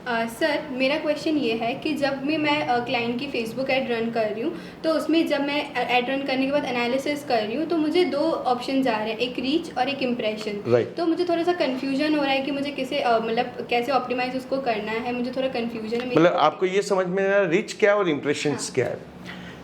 Sir मेरा question ये है कि जब भी मैं क्लाइंट की फेसबुक ऐड रन कर रही हूँ, तो उसमें जब मैं ऐड रन करने के बाद एनालिसिस कर रही हूँ, तो मुझे दो ऑप्शन आ रहे हैं, एक रीच और एक इम्प्रेशन। तो मुझे थोड़ा सा कन्फ्यूजन हो रहा है कि मुझे किसे मतलब कैसे ऑप्टिमाइज उसको करना है, मुझे थोड़ा कन्फ्यूजन है। मतलब आपको ये समझ में आ रहा है रीच क्या है और इम्प्रेशंस क्या है।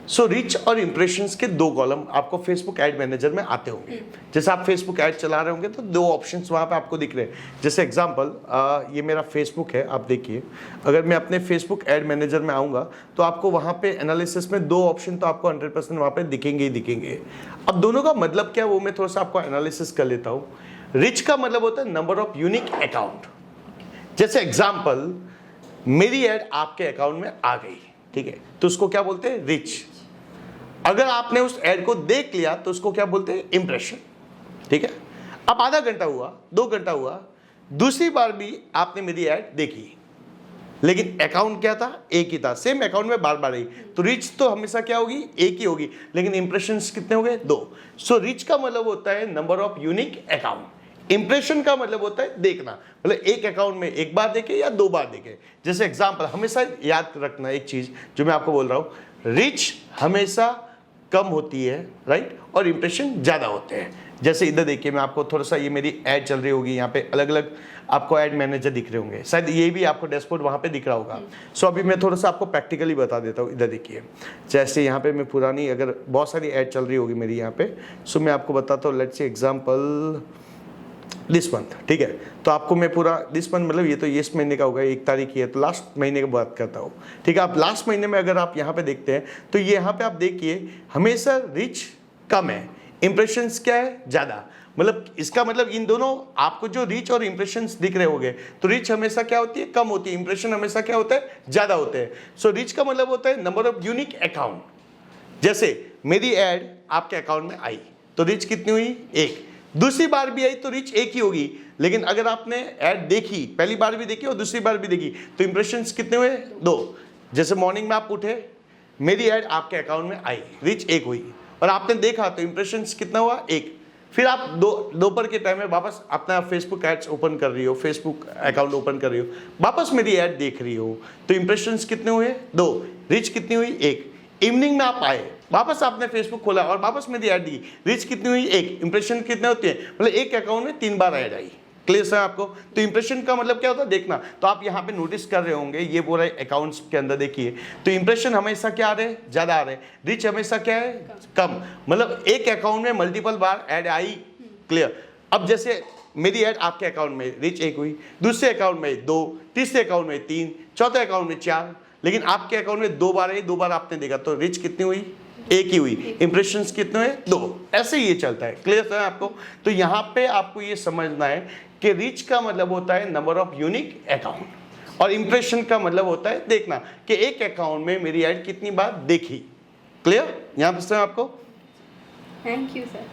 सो रीच और इम्प्रेशंस के दो कॉलम आपको फेसबुक एड मैनेजर में आते होंगे। जैसे आप फेसबुक एड चला रहे होंगे तो दो ऑप्शंस वहाँ पे आपको दिख रहे हैं। जैसे एग्जांपल ये मेरा फेसबुक है, आप देखिए, अगर मैं अपने फेसबुक एड मैनेजर में आऊँगा तो आपको वहाँ पे एनालिसिस में दो ऑप्शन तो आपको 100% वहाँ पे दिखेंगे ही दिखेंगे। अब दोनों का मतलब क्या है वो मैं थोड़ा सा आपको एनालिसिस कर लेता हूँ। रिच का मतलब होता है नंबर ऑफ यूनिक अकाउंट। जैसे एग्जाम्पल, मेरी एड आपके अकाउंट में आ गई, ठीक है, तो उसको क्या बोलते हैं? रिच। अगर आपने उस एड को देख लिया तो उसको क्या बोलते हैं? इंप्रेशन। ठीक है, अब आधा घंटा हुआ, 2 घंटा हुआ, दूसरी बार भी आपने मेरी एड देखी, लेकिन अकाउंट क्या था? एक ही था, सेम अकाउंट में बार बार आई, तो रिच तो हमेशा क्या होगी? एक ही होगी, लेकिन इंप्रेशंस कितने हो गए? 2। सो रिच का मतलब होता है number of unique account. Impression का मतलब होता है देखना, मतलब एक अकाउंट में एक बार देखे या 2 बार देखे। जैसे एग्जांपल, हमेशा याद रखना एक चीज जो मैं आपको बोल रहा हूं, रिच हमेशा कम होती है, राइट, और इंप्रेशन ज्यादा होते हैं। जैसे इधर देखिए, मैं आपको थोड़ा सा, ये मेरी ऐड चल रही होगी, यहाँ पे अलग अलग आपको ऐड मैनेजर दिख रहे होंगे, शायद ये भी आपको डैशबोर्ड वहाँ पे दिख रहा होगा। सो अभी मैं थोड़ा सा आपको प्रैक्टिकली बता देता हूँ। इधर देखिए, जैसे यहाँ पे मैं पुरानी, अगर बहुत सारी ऐड चल रही होगी मेरी यहाँ पे, सो मैं आपको बताता हूँ। Let's say example this month, ठीक है, तो आपको मैं पूरा दिस मंथ, मतलब ये तो इस महीने का होगा, 1 तारीख की है, तो लास्ट महीने की बात करता हूँ। ठीक है, आप लास्ट महीने में अगर आप यहाँ पे देखते हैं तो ये यहाँ पे आप देखिए हमेशा रिच कम है, इंप्रेशंस क्या है? ज़्यादा। मतलब इसका मतलब इन दोनों आपको जो रिच और इंप्रेशंस दिख रहे होंगे, तो रिच हमेशा क्या होती है? कम होती है। इंप्रेशन हमेशा क्या होता है? ज़्यादा होते हैं। सो रिच का मतलब होता है नंबर ऑफ यूनिक अकाउंट। जैसे मेरी एड आपके अकाउंट में आई तो रिच कितनी हुई? 1। दूसरी बार भी आई तो रिच 1 ही होगी, लेकिन अगर आपने ऐड देखी, पहली बार भी देखी और दूसरी बार भी देखी, तो इंप्रेशंस कितने हुए? 2। जैसे मॉर्निंग में आप उठे, मेरी ऐड आपके अकाउंट में आई, रिच 1 हुई, और आपने देखा तो इंप्रेशंस कितना हुआ? 1। फिर आप दोपहर के टाइम में वापस अपना फेसबुक एड्स ओपन कर रही हो, फेसबुक अकाउंट ओपन कर रही हो, वापस मेरी ऐड देख रही हो, तो इंप्रेशंस कितने हुए? 2। रिच कितनी हुई? 1। इवनिंग में आप आए, वापस आपने फेसबुक खोला और वापस मेरी ऐड दी, रिच कितनी हुई? 1। इंप्रेशन कितने होते हैं? मतलब एक अकाउंट में 3 बार ऐड आई। क्लियर है आपको? तो इंप्रेशन का मतलब क्या होता है? देखना। तो आप यहाँ पे नोटिस कर रहे होंगे, ये पूरा अकाउंट्स के अंदर देखिए, तो इंप्रेशन हमेशा क्या आ रहे हैं? ज्यादा आ रहे हैं। रिच हमेशा क्या है? कम। मतलब एक अकाउंट में मल्टीपल बार ऐड आई। क्लियर? अब जैसे मेरी ऐड आपके अकाउंट में रिच 1 हुई, दूसरे अकाउंट में 2, तीसरे अकाउंट में 3, चौथे अकाउंट में 4, लेकिन आपके अकाउंट में 2 बार आई, 2 बार आपने देखा, तो रिच कितनी हुई? 1 ही हुई। इंप्रेशंस कितने हुए? 2। ऐसे ही ये चलता है। क्लियर है आपको? तो यहाँ पे आपको ये समझना है कि रिच का मतलब होता है नंबर ऑफ यूनिक अकाउंट, और इंप्रेशन का मतलब होता है देखना कि एक अकाउंट में मेरी ऐड कितनी बार देखी। क्लियर? यहाँ पे आपको? Thank you sir.